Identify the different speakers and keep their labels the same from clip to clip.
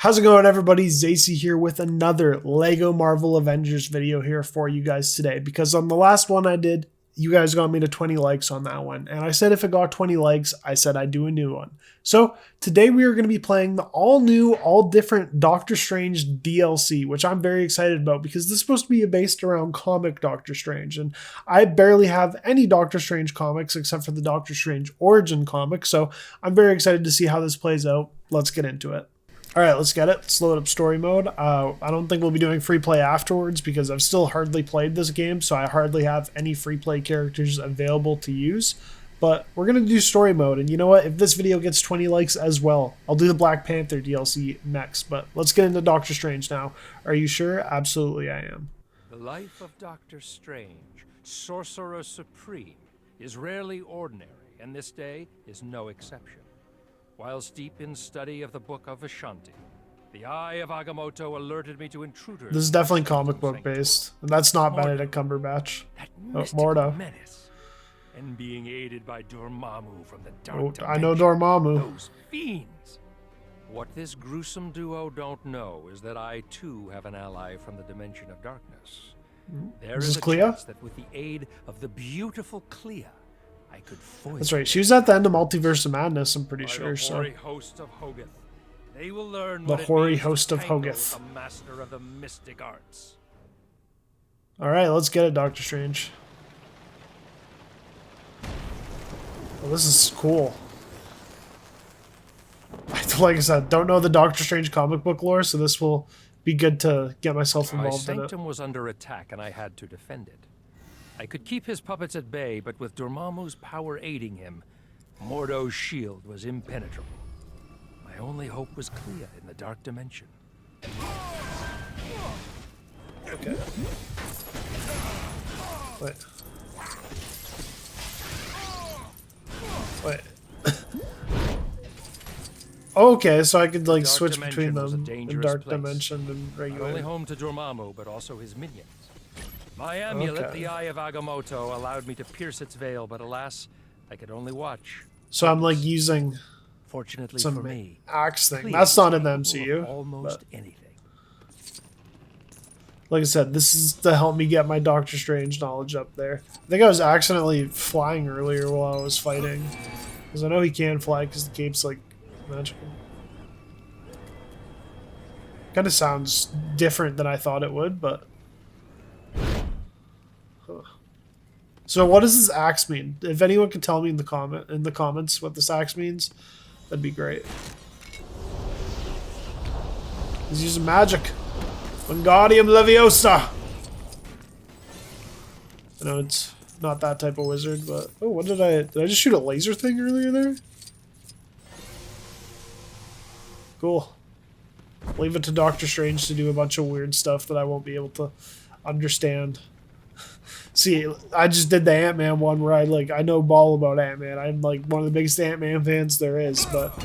Speaker 1: How's it going, everybody? Zacy here with another Lego Marvel Avengers video here for you guys today. Because on the last one I did, you guys got me to 20 likes on that one. And I said if it got 20 likes, I said I'd do a new one. So today we are going to be playing the all new, all different Doctor Strange DLC, which I'm very excited about because this is supposed to be based around comic Doctor Strange. And I barely have any Doctor Strange comics except for the Doctor Strange Origin comic. So I'm very excited to see how this plays out. Let's get into it. All right, let's get it. Let's load up story mode. I don't think we'll be doing free play afterwards because I've still hardly played this game, so I hardly have any free play characters available to use. But we're going to do story mode, and you know what? If this video gets 20 likes as well, I'll do the Black Panther DLC next. But let's get into Doctor Strange now. Are you sure? Absolutely I am.
Speaker 2: The life of Doctor Strange, Sorcerer Supreme, is rarely ordinary, and this day is no exception. Whilst deep in study of the Book of Ashanti, the Eye of Agamotto alerted me to intruders.
Speaker 1: This is definitely comic book based, and that's not Benedict Cumberbatch.
Speaker 2: Mordo. Menace, and being aided by Dormammu from the Dark Dimension.
Speaker 1: I know Dormammu.
Speaker 2: Those fiends. What this gruesome duo don't know is that I too have an ally from the Dimension of Darkness. There is a
Speaker 1: Clea?
Speaker 2: chance that with the aid of the beautiful Clea, I could foil.
Speaker 1: That's right. She was at the end of Multiverse of Madness, I'm pretty sure.
Speaker 2: The hoary host of Hogarth. They will learn
Speaker 1: the
Speaker 2: what
Speaker 1: hoary
Speaker 2: it means
Speaker 1: host
Speaker 2: to
Speaker 1: of
Speaker 2: tangle
Speaker 1: Hogarth.
Speaker 2: a master of the mystic arts.
Speaker 1: All right, let's get it, Doctor Strange. Well, this is cool. Like I said, don't know the Doctor Strange comic book lore, so this will be good to get myself involved in it.
Speaker 2: My sanctum was under attack, and I had to defend it. I could keep his puppets at bay, but with Dormammu's power aiding him, Mordo's shield was impenetrable. My only hope was Clea in the Dark Dimension.
Speaker 1: Okay. Wait. Wait. Okay, so I could like switch between them in Dark Dimension and regular.
Speaker 2: Not only home to Dormammu, but also his minions. My amulet, the Eye of Agamotto, allowed me to pierce its veil, but alas, I could only watch.
Speaker 1: So I'm like using
Speaker 2: fortunately
Speaker 1: some
Speaker 2: for me,
Speaker 1: axe thing. That's not in the MCU.
Speaker 2: Almost anything.
Speaker 1: Like I said, this is to help me get my Doctor Strange knowledge up there. I think I was accidentally flying earlier while I was fighting. Because I know he can fly because the cape's like magical. Kind of sounds different than I thought it would, but... So what does this axe mean? If anyone can tell me in the comments what this axe means, that'd be great. He's using magic. Wingardium Leviosa. I know it's not that type of wizard, but oh, what did I just shoot a laser thing earlier there? Cool. Leave it to Doctor Strange to do a bunch of weird stuff that I won't be able to understand. See, I just did the Ant-Man one where I know ball about Ant-Man. I'm like one of the biggest Ant-Man fans there is, but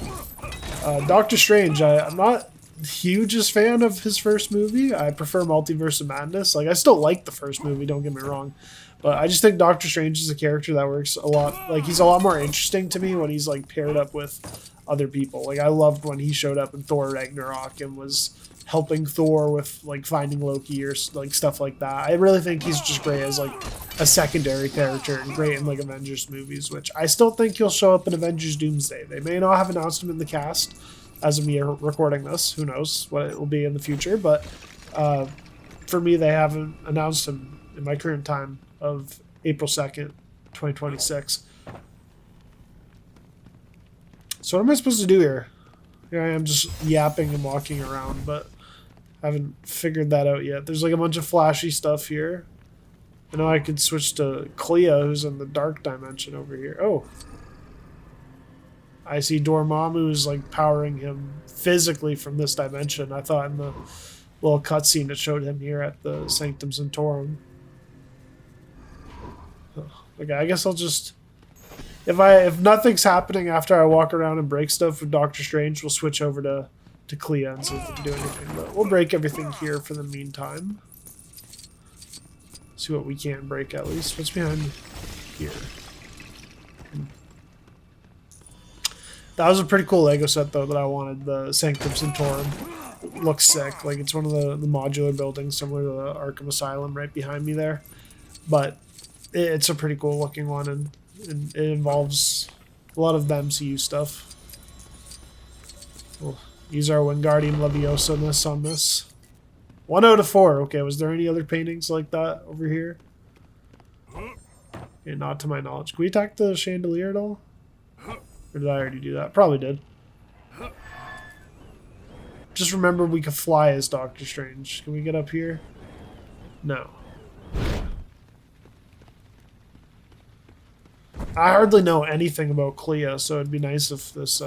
Speaker 1: Doctor Strange, I'm not the hugest fan of his first movie. I prefer Multiverse of Madness. Like, I still like the first movie, don't get me wrong, but I just think Doctor Strange is a character that works a lot. Like, he's a lot more interesting to me when he's like paired up with other people. Like, I loved when he showed up in Thor Ragnarok and was helping Thor with like finding Loki or like stuff like that. I really think he's just great as like a secondary character and great in like Avengers movies, which I still think he'll show up in Avengers Doomsday. They may not have announced him in the cast as of me recording this. Who knows what it will be in the future, but for me, they haven't announced him in my current time of April 2nd, 2026. So what am I supposed to do here? Here I am just yapping and walking around, but I haven't figured that out yet. There's like a bunch of flashy stuff here. I know I could switch to Clea, who's in the Dark Dimension over here. Oh. I see Dormammu is like powering him physically from this dimension. I thought in the little cutscene it showed him here at the Sanctum Sanctorum. Okay, I guess I'll just... If nothing's happening after I walk around and break stuff with Doctor Strange, we'll switch over to Clea and see if we can do anything. But we'll break everything here for the meantime. See what we can break at least. What's behind here? That was a pretty cool Lego set though that I wanted, the Sanctum Sanctorum. looks sick. Like, it's one of the modular buildings similar to the Arkham Asylum right behind me there. But it's a pretty cool looking one, and it involves a lot of the MCU stuff. We'll use our Wingardium Leviosa-ness on this. 1 out of 4. Okay, was there any other paintings like that over here? Okay, not to my knowledge. Can we attack the chandelier at all? Or did I already do that? Probably did. Just remember we could fly as Doctor Strange. Can we get up here? No. I hardly know anything about Clea, so it'd be nice if this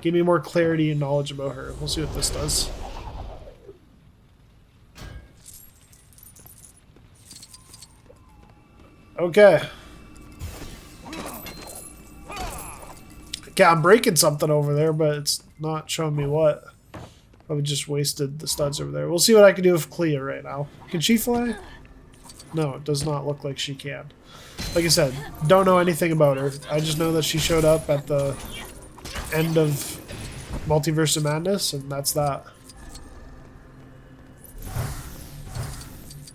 Speaker 1: give me more clarity and knowledge about her. We'll see what this does. Okay. Okay, I'm breaking something over there, but it's not showing me what. Probably just wasted the studs over there. We'll see what I can do with Clea right now. Can she fly? No, it does not look like she can. Like I said, don't know anything about her. I just know that she showed up at the end of Multiverse of Madness, and that's that.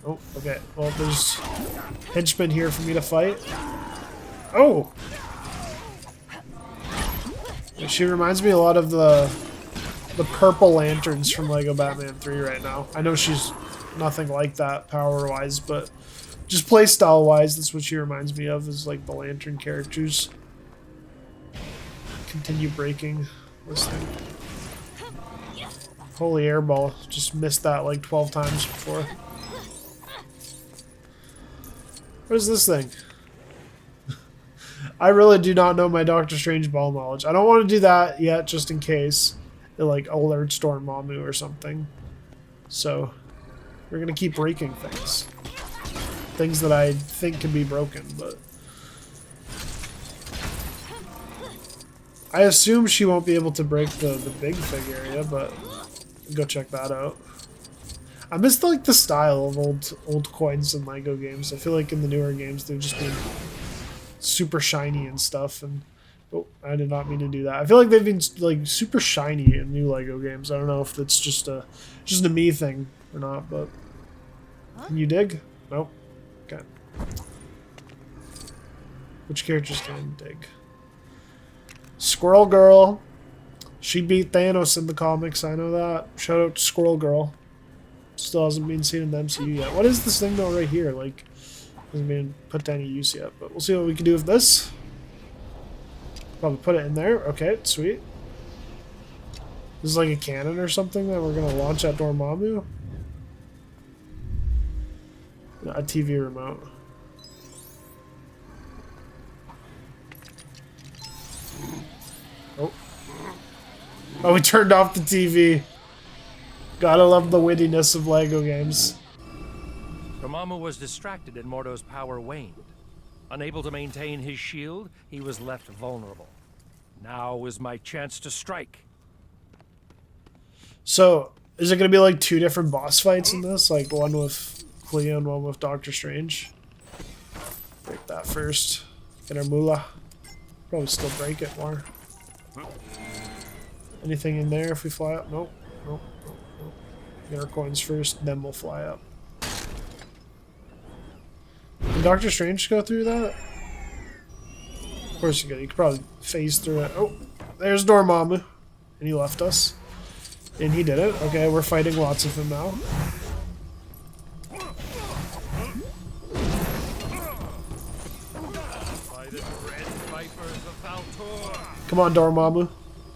Speaker 1: Oh, okay. Well, there's henchmen here for me to fight. Oh! She reminds me a lot of the purple lanterns from Lego Batman 3 right now. I know she's nothing like that power-wise, but just playstyle-wise, that's what she reminds me of, is like the lantern characters. Continue breaking this thing. Holy airball. Just missed that like 12 times before. What is this thing? I really do not know my Doctor Strange ball knowledge. I don't want to do that yet, just in case it like alerts Dormammu or something. So we're gonna keep breaking things. Things that I think can be broken, but I assume she won't be able to break the big fig area, but go check that out. I miss like the style of old coins in Lego games. I feel like in the newer games they've just been super shiny and stuff, and oh, I did not mean to do that. I feel like they've been like super shiny in new Lego games. I don't know if it's just a me thing or not, but can you dig? Nope. Okay. Which characters can dig? Squirrel Girl. She beat Thanos in the comics, I know that. Shout out to Squirrel Girl. Still hasn't been seen in the MCU yet. What is this thing though right here? Like, hasn't been put to any use yet, but we'll see what we can do with this. Probably put it in there. Okay, sweet. This is like a cannon or something that we're gonna launch at Dormammu. A TV remote. Oh. Oh, we turned off the TV. Gotta love the wittiness of Lego games.
Speaker 2: Dormammu was distracted and Mordo's power waned. Unable to maintain his shield, he was left vulnerable. Now is my chance to strike.
Speaker 1: So, is it gonna be like 2 different boss fights in this? Like one with Clea and one with Doctor Strange? Break that first. Get our moolah. Probably still break it more. Anything in there if we fly up? Nope. Nope. Nope. Nope. Get our coins first, then we'll fly up. Did Doctor Strange go through that? Of course you could. You could probably phase through it. Oh, there's Dormammu. And he left us. And he did it. Okay, we're fighting lots of him now. Come on, Dormammu.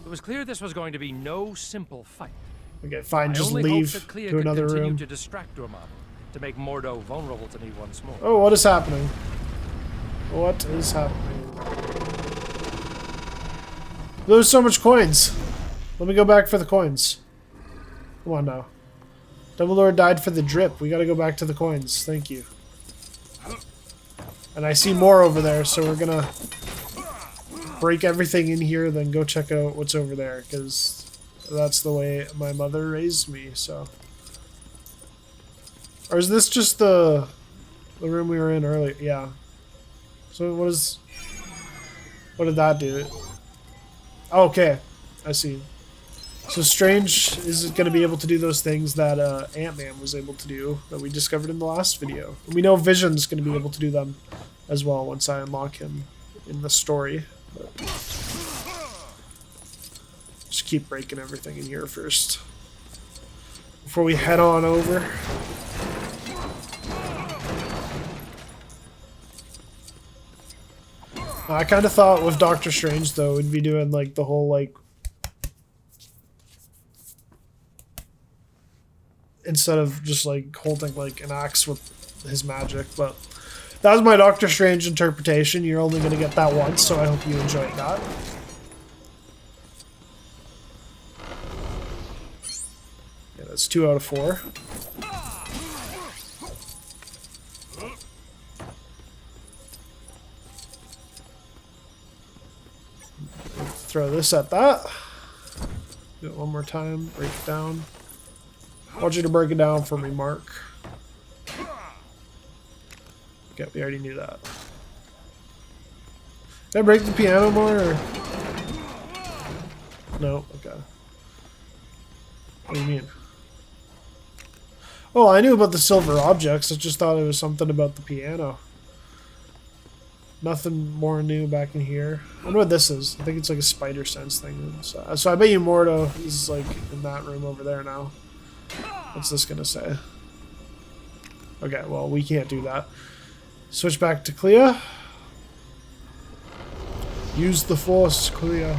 Speaker 2: It was clear this was going to be no simple fight.
Speaker 1: Okay, fine. Just
Speaker 2: I only
Speaker 1: leave.
Speaker 2: hoped that Clea
Speaker 1: To another
Speaker 2: could continue
Speaker 1: room.
Speaker 2: to distract Dormammu, to make Mordo vulnerable to me once more.
Speaker 1: Oh, what is happening? What is happening? There's so much coins. Let me go back for the coins. Come on now. Dumbledore died for the drip. We gotta go back to the coins. Thank you. And I see more over there, so we're gonna break everything in here, then go check out what's over there, because that's the way my mother raised me, so. Or is this just the room we were in earlier? Yeah. So what did that do? Oh, okay. I see. So Strange is going to be able to do those things that Ant-Man was able to do that we discovered in the last video. And we know Vision's going to be able to do them as well once I unlock him in the story. But just keep breaking everything in here first before we head on over. I kind of thought with Doctor Strange though we'd be doing like the whole like instead of just like holding like an axe with his magic, but that was my Doctor Strange interpretation. You're only going to get that once, so I hope you enjoyed that. Yeah, that's 2 out of 4. Throw this at that. Do it one more time. Break it down. I want you to break it down for me, Mark. Okay, we already knew that. Can I break the piano more? Or? No? Okay. What do you mean? Oh, I knew about the silver objects. I just thought it was something about the piano. Nothing more new back in here. I wonder what this is. I think it's like a spider sense thing. So I bet you Mordo is like in that room over there now. What's this gonna say? Okay, well, we can't do that. Switch back to Clea. Use the force, Clea.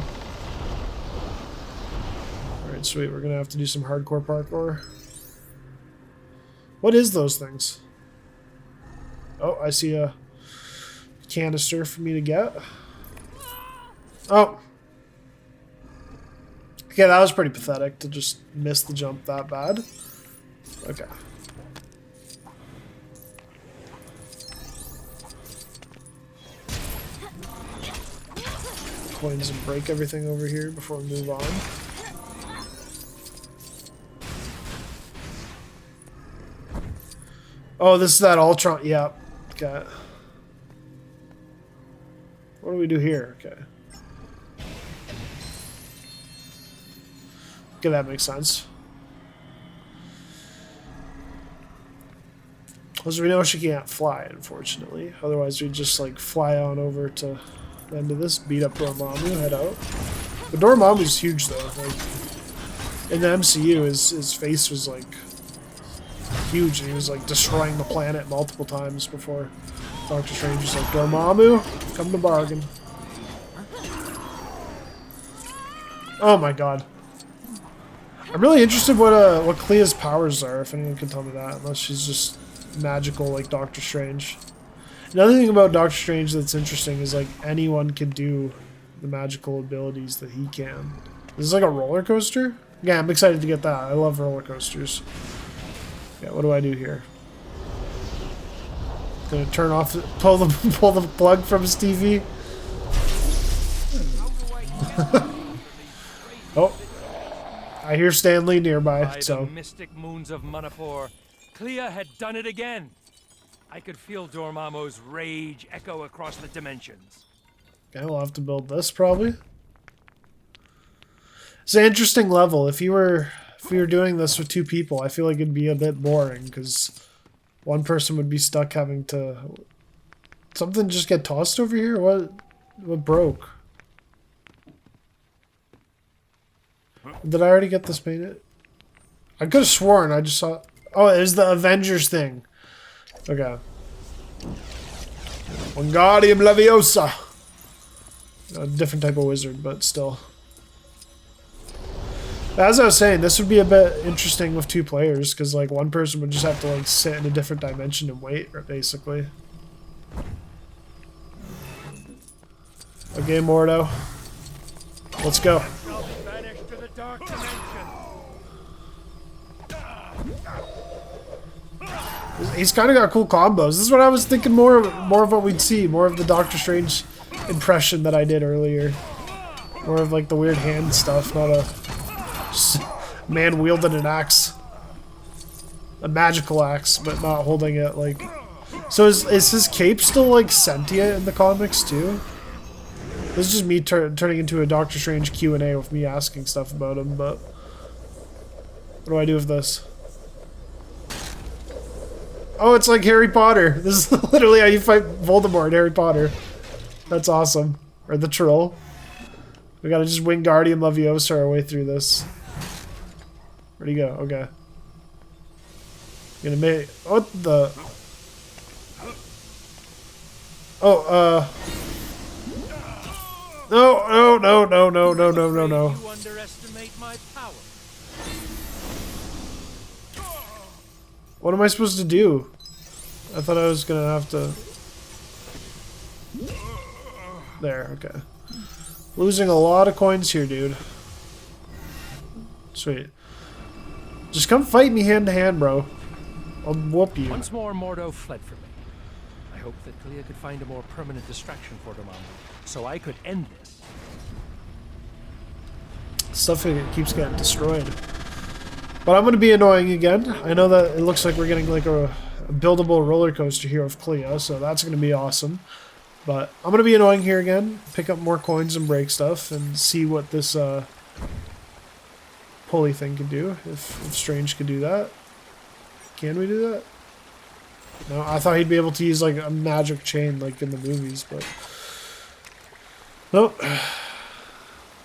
Speaker 1: Alright, sweet. We're gonna have to do some hardcore parkour. What is those things? Oh, I see a canister for me to get. Oh. Okay, that was pretty pathetic to just miss the jump that bad. Okay. Coins and break everything over here before we move on. Oh, this is that Ultron. Yeah. Okay. What do we do here? Okay. Okay, that makes sense. As we know, she can't fly, unfortunately. Otherwise, we'd just like fly on over to the end of this, beat up Dormammu, head out. But Dormammu's huge, though. Like in the MCU, his face was like huge, and he was like destroying the planet multiple times before Doctor Strange was like, Dormammu, come to bargain. Oh my god. I'm really interested what Clea's powers are, if anyone can tell me that, unless she's just magical like Doctor Strange. Another thing about Doctor Strange that's interesting is like anyone can do the magical abilities that he can. This is like a roller coaster? Yeah, I'm excited to get that. I love roller coasters. Yeah, what do I do here? Gonna turn off, pull the plug from his TV. Oh, I hear Stanley nearby.
Speaker 2: By
Speaker 1: So
Speaker 2: the mystic moons of Manipur, Clea had done it again. I could feel Dormammu's rage echo across the dimensions.
Speaker 1: okay, we'll have to build this probably. It's an interesting level. If you were doing this with 2 people, I feel like it'd be a bit boring because one person would be stuck having to something just get tossed over here. What broke? Did I already get this painted? I could have sworn I just saw. Oh, it was the Avengers thing. Okay. Wingardium Leviosa. A different type of wizard, but still. As I was saying, this would be a bit interesting with 2 players, because like one person would just have to like sit in a different dimension and wait, basically. Okay, Mordo. Let's go.
Speaker 2: Vanish to the dark dimension.
Speaker 1: He's kind of got cool combos. This is what I was thinking more of what we'd see. More of the Doctor Strange impression that I did earlier. More of like the weird hand stuff, not a man wielding an axe. A magical axe, but not holding it like... So is his cape still like sentient in the comics too? This is just me turning into a Doctor Strange Q&A with me asking stuff about him, but... What do I do with this? Oh, it's like Harry Potter. This is literally how you fight Voldemort in Harry Potter. That's awesome. Or the troll. We gotta just Wingardium Leviosa our way through this. Where'd he go? Okay. Gonna make... What the... Oh, No, no, no, no, no, no, no, no, no.
Speaker 2: You underestimate my power.
Speaker 1: What am I supposed to do? I thought I was gonna have to... There, okay. Losing a lot of coins here, dude. Sweet. Just come fight me hand to hand, bro. I'll whoop you.
Speaker 2: Once more, Mordo fled from me. I hoped that Clea could find a more permanent distraction for Dormammu, so I could end this.
Speaker 1: Stuff keeps getting destroyed. But I'm going to be annoying again. I know that it looks like we're getting like a buildable roller coaster here with Clea, so that's going to be awesome. But I'm going to be annoying here again, pick up more coins and break stuff, and see what this pulley thing can do, if Strange could do that. Can we do that? No, I thought he'd be able to use like a magic chain like in the movies, but... Nope.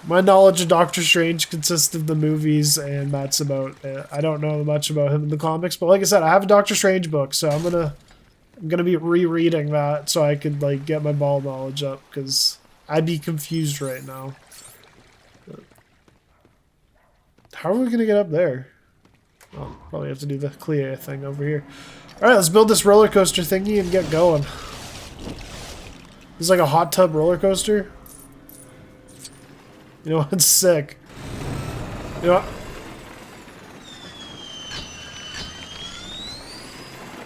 Speaker 1: My knowledge of Doctor Strange consists of the movies, and that's about it. I don't know much about him in the comics, but like I said, I have a Doctor Strange book, so I'm gonna be rereading that so I could like get my ball knowledge up, because I'd be confused right now. But how are we gonna get up there? Oh, probably have to do the Clea thing over here. All right, let's build this roller coaster thingy and get going. This is like a hot tub roller coaster. You know what's sick? You know what?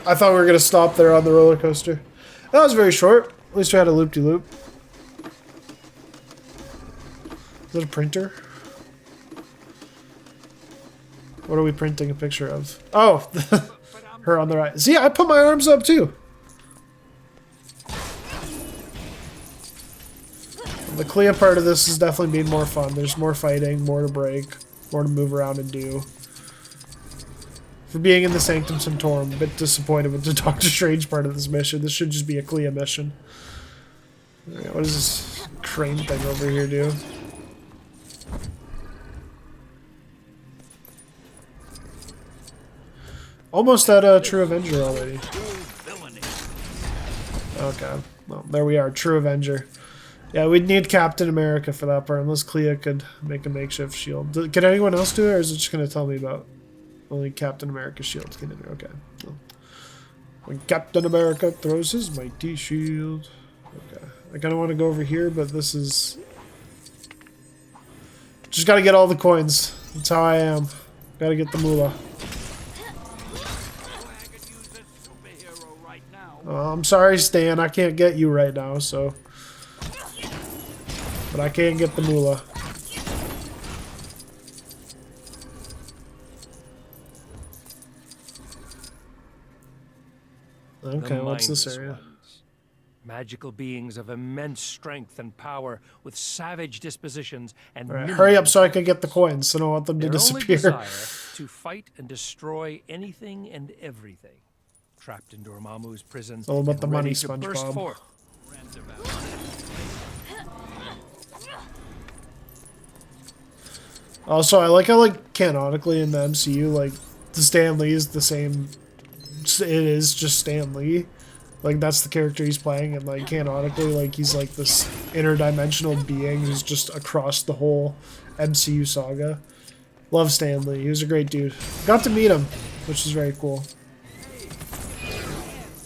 Speaker 1: I thought we were gonna stop there on the roller coaster. That was very short. At least we had a loop-de-loop. Is that a printer? What are we printing a picture of? Oh, her on the right. See, I put my arms up too. The Clea part of this is definitely being more fun. There's more fighting, more to break, more to move around and do. For being in the Sanctum Sanctorum, a bit disappointed with the Doctor Strange part of this mission. This should just be a Clea mission. Right, what does this crane thing over here do? Almost at a True Avenger already. Okay, well, there we are, True Avenger. Yeah, we'd need Captain America for that part, unless Clea could make a makeshift shield. Can anyone else do it, or is it just going to tell me about only Captain America's shield? Okay. Well, when Captain America throws his mighty shield. Okay. I kind of want to go over here, but this is... Just got to get all the coins. That's how I am. Got to get the moolah. Oh, I'm sorry, Stan. I can't get you right now, so... But I can get the moolah. Okay, what's this area?
Speaker 2: Magical beings of immense strength and power, with savage dispositions and...
Speaker 1: Alright, hurry up so I can get the coins. So I don't want them to disappear.
Speaker 2: Their only desire to fight and destroy anything and everything. Trapped in Dormammu's prison.
Speaker 1: It's all about the money,
Speaker 2: to burst
Speaker 1: SpongeBob.
Speaker 2: forth.
Speaker 1: Also, I like how, like, canonically in the MCU, like, the Stan Lee is the same. It is just Stan Lee. Like, that's the character he's playing, and, like, canonically, like, he's, like, this interdimensional being who's just across the whole MCU saga. Love Stan Lee. He was a great dude. Got to meet him, which is very cool.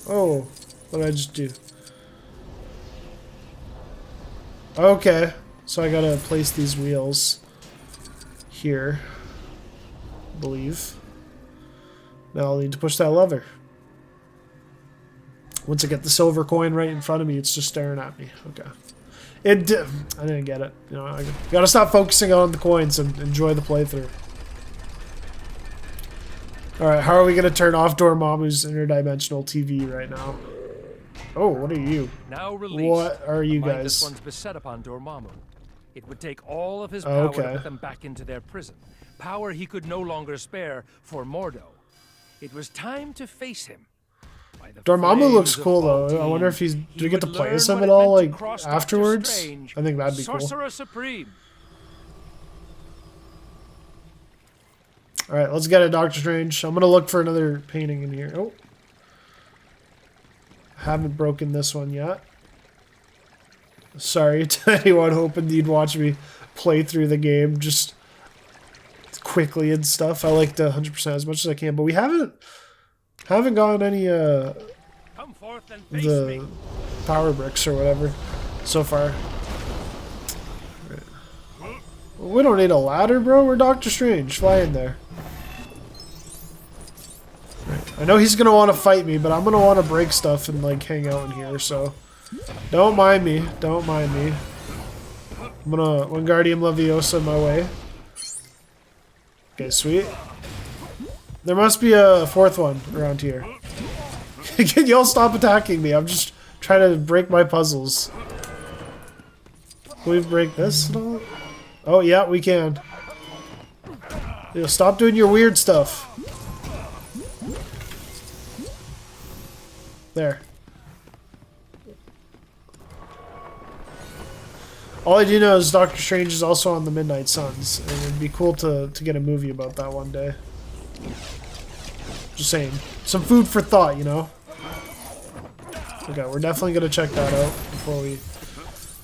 Speaker 1: Oh, what did I just do? Okay, so I gotta place these wheels here, I believe. Now I'll need to push that lever. Once I get the silver coin right in front of me, it's just staring at me. Okay. I didn't get it. You know, I gotta stop focusing on the coins and enjoy the playthrough. Alright, how are we gonna turn off Dormammu's interdimensional TV right now? Oh, what are you?
Speaker 2: Now released,
Speaker 1: what are you guys?
Speaker 2: This one's beset upon Dormammu. It would take all of his power to put them back into their prison. power he could no longer spare for Mordo. It was time to face him. By the
Speaker 1: Dormammu looks
Speaker 2: flames of
Speaker 1: cool though. I
Speaker 2: Ultime,
Speaker 1: wonder if do we get to
Speaker 2: would
Speaker 1: play
Speaker 2: learn
Speaker 1: as him
Speaker 2: what
Speaker 1: at
Speaker 2: it
Speaker 1: all,
Speaker 2: meant to
Speaker 1: like
Speaker 2: cross Doctor
Speaker 1: afterwards?
Speaker 2: Strange,
Speaker 1: I think that'd be cool.
Speaker 2: Sorcerer Supreme.
Speaker 1: All right, let's get it, Doctor Strange. I'm gonna look for another painting in here. Oh, haven't broken this one yet. Sorry to anyone hoping you'd watch me play through the game just quickly and stuff. I like to 100% as much as I can, but we haven't gotten any
Speaker 2: Come forth and face me.
Speaker 1: the power bricks or whatever so far. Right. We don't need a ladder, bro. We're Doctor Strange. Fly in there. Right. I know he's gonna want to fight me, but I'm gonna want to break stuff and like hang out in here. So don't mind me. Don't mind me. I'm gonna Wingardium Leviosa my way. Okay, sweet. There must be a fourth one around here. Can y'all stop attacking me? I'm just trying to break my puzzles. Can we break this at all? Oh, yeah, we can. Yo, stop doing your weird stuff. There. All I do know is Doctor Strange is also on the Midnight Suns, and it'd be cool to get a movie about that one day. Just saying. Some food for thought, you know? Okay, we're definitely going to check that out before we...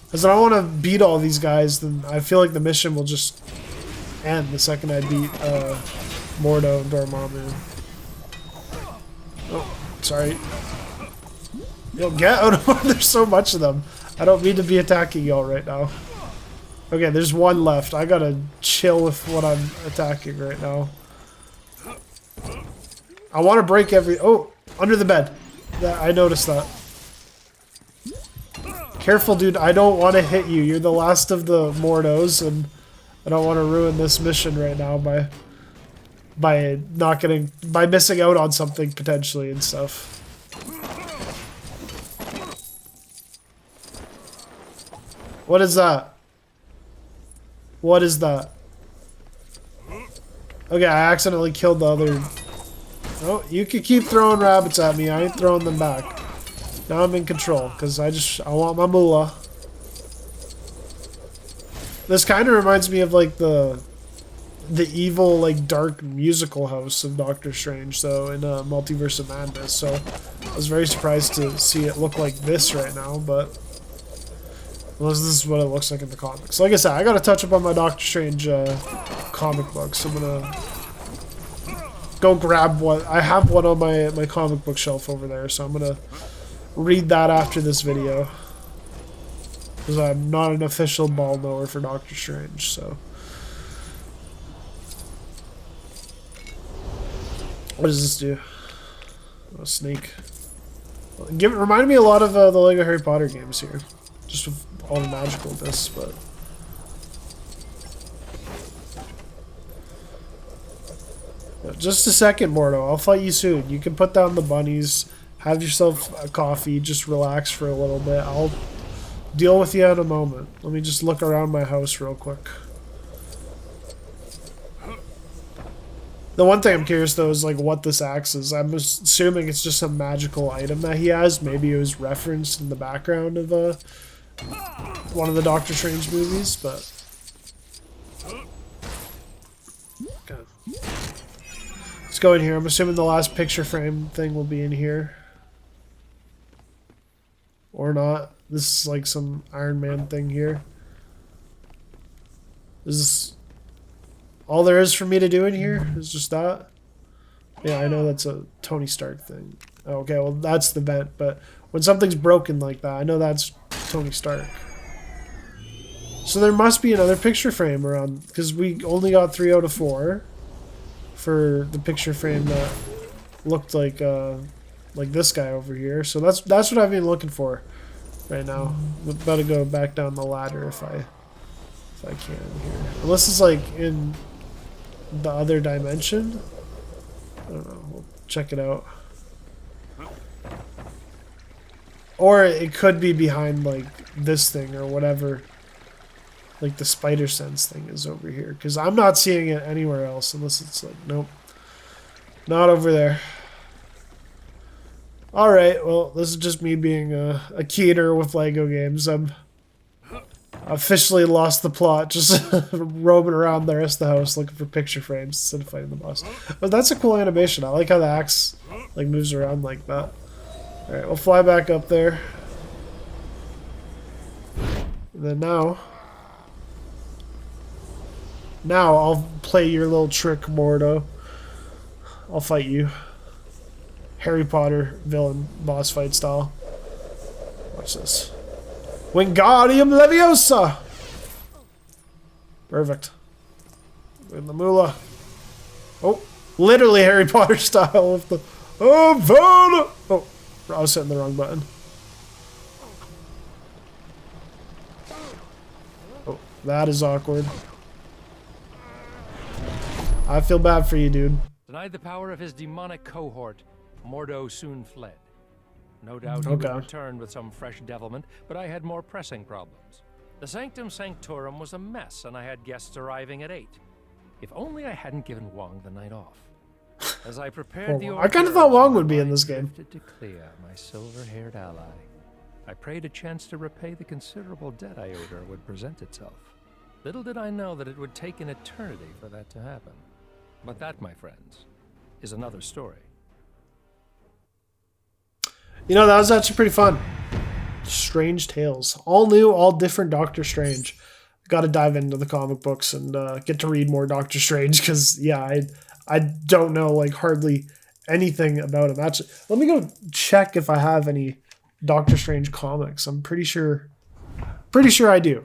Speaker 1: Because I don't want to beat all these guys, then I feel like the mission will just end the second I beat Mordo and Dormammu. Oh, sorry. Yo, get out of them. There's so much of them. I don't mean to be attacking y'all right now. Okay, there's one left. I gotta chill with what I'm attacking right now. I want to break every... Oh, under the bed. Yeah, I noticed that. Careful, dude. I don't want to hit you. You're the last of the Mordos, and I don't want to ruin this mission right now by missing out on something potentially and stuff. What is that? What is that? Okay, I accidentally killed the other... Oh, you can keep throwing rabbits at me. I ain't throwing them back. Now I'm in control, because I want my moolah. This kind of reminds me of, like, the evil, like, dark musical house of Doctor Strange, though, in Multiverse of Madness, so I was very surprised to see it look like this right now, but... Unless this is what it looks like in the comics. Like I said, I gotta touch up on my Doctor Strange comic books. I'm gonna go grab one. I have one on my comic book shelf over there, so I'm gonna read that after this video. Because I'm not an official ball knower for Doctor Strange, so... What does this do? Oh, snake. Remind me a lot of the Lego Harry Potter games here. Just with all the magicalness, but... Just a second, Mordo. I'll fight you soon. You can put down the bunnies, have yourself a coffee, just relax for a little bit. I'll deal with you in a moment. Let me just look around my house real quick. The one thing I'm curious, though, is like what this axe is. I'm assuming it's just some magical item that he has. Maybe it was referenced in the background of one of the Doctor Strange movies, but... Okay. Let's go in here. I'm assuming the last picture frame thing will be in here. Or not. This is like some Iron Man thing here. Is this all there is for me to do in here? Is just that? Yeah, I know that's a Tony Stark thing. Okay, well that's the vent, but when something's broken like that, I know that's Tony Stark. So there must be another picture frame around, because we only got 3 out of 4 for the picture frame that looked like this guy over here. So that's what I've been looking for right now. I'm about to go back down the ladder if I can here. Unless it's like in the other dimension. I don't know. We'll check it out. Or it could be behind like this thing or whatever like the spider sense thing is over here, because I'm not seeing it anywhere else unless it's like, nope, not over there. All right, well, this is just me being a keter with Lego games. I'm officially lost the plot, just roaming around the rest of the house looking for picture frames instead of fighting the boss. But that's a cool animation. I like how the axe like moves around like that. All right, we'll fly back up there. And then now I'll play your little trick, Mordo. I'll fight you. Harry Potter villain boss fight style. Watch this. Wingardium Leviosa! Perfect. In the moolah. Oh, literally Harry Potter style with the Avengers! Oh, I was hitting the wrong button. Oh, that is awkward. I feel bad for you, dude.
Speaker 2: Denied the power of his demonic cohort, Mordo soon fled. No doubt he would return with some fresh devilment, but I had more pressing problems. The Sanctum Sanctorum was a mess, and I had guests arriving at 8. If only I hadn't given Wong the night off. As I prepared
Speaker 1: I kind of thought Wong would be in this game.
Speaker 2: To Clea, my silver-haired ally. I prayed a chance to repay the considerable debt I owed her would present itself. Little did I know that it would take an eternity for that to happen. But that, my friends, is another story.
Speaker 1: You know, that was actually pretty fun. Strange Tales. All new, all different Doctor Strange. Got to dive into the comic books and get to read more Doctor Strange because, yeah, I don't know, like, hardly anything about him. Actually, let me go check if I have any Doctor Strange comics. I'm pretty sure I do.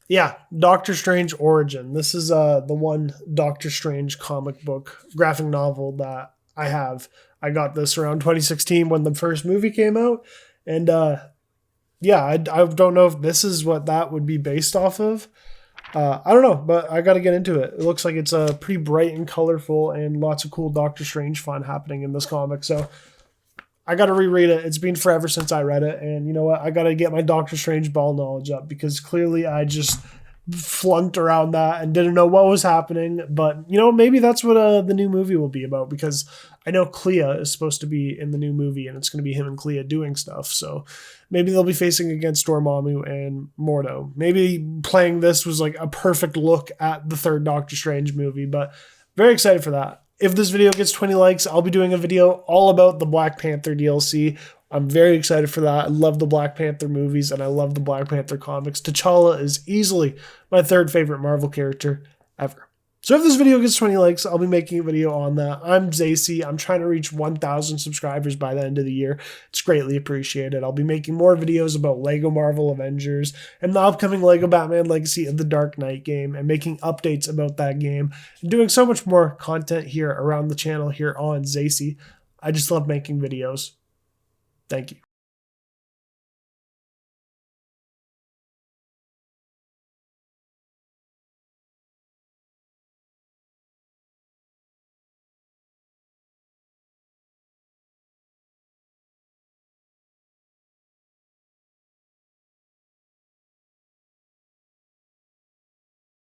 Speaker 1: Yeah, Doctor Strange Origin. This is the one Doctor Strange comic book graphic novel that I have. I got this around 2016 when the first movie came out. And yeah, I don't know if this is what that would be based off of. I don't know, but I got to get into it. It looks like it's pretty bright and colorful and lots of cool Doctor Strange fun happening in this comic. So I got to reread it. It's been forever since I read it. And you know what? I got to get my Doctor Strange ball knowledge up because clearly I just flunked around that and didn't know what was happening. But, you know, maybe that's what the new movie will be about because I know Clea is supposed to be in the new movie and it's going to be him and Clea doing stuff. So maybe they'll be facing against Dormammu and Mordo. Maybe playing this was like a perfect look at the third Doctor Strange movie, but very excited for that. If this video gets 20 likes, I'll be doing a video all about the Black Panther DLC. I'm very excited for that. I love the Black Panther movies and I love the Black Panther comics. T'Challa is easily my third favorite Marvel character ever. So if this video gets 20 likes, I'll be making a video on that. I'm Zacy. I'm trying to reach 1,000 subscribers by the end of the year. It's greatly appreciated. I'll be making more videos about Lego Marvel Avengers and the upcoming Lego Batman Legacy of the Dark Knight game and making updates about that game and doing so much more content here around the channel here on Zacy. I just love making videos. Thank you.